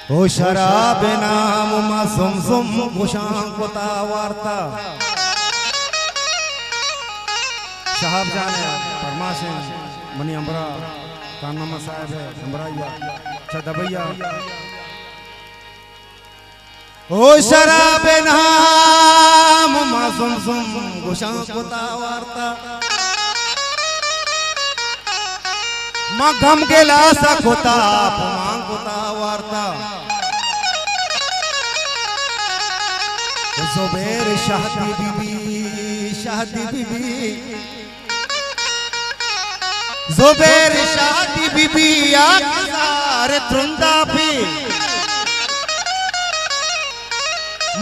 ओ शराब नाम मा सुम घुशांकुता वार्ता साहब जाने फरमाशे मनी अमरा कानमा साहब है अमराइया चदबैया। ओ शराब नाम मा सुम घुशांकुता वार्ता मा गम के लासा कोता मांगुता वार्ता ज़ुबैर शादी बीबी ज़ुबैर शादी बीबी आरे तुंदा भी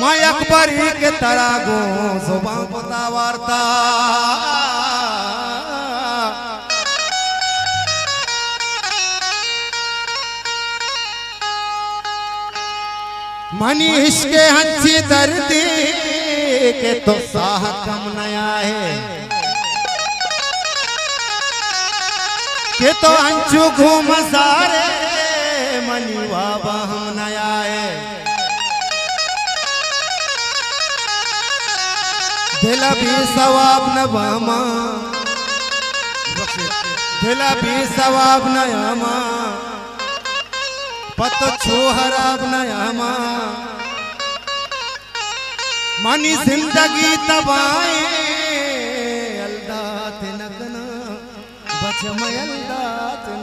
मां अकबरी के तरागो जुबान कोता वार्ता मनी इश्के हंसी दर्दी के तो साह कम नया है के तो अंचू घूम सारे मनी बाबा हम नया है। दिला भी सवाब न बामा दिला भी सवाब न आमा पत छो हराब नयामा मानी जिंदगी तबाए अल्लाह ते नगना बच मैं अल्लाह ते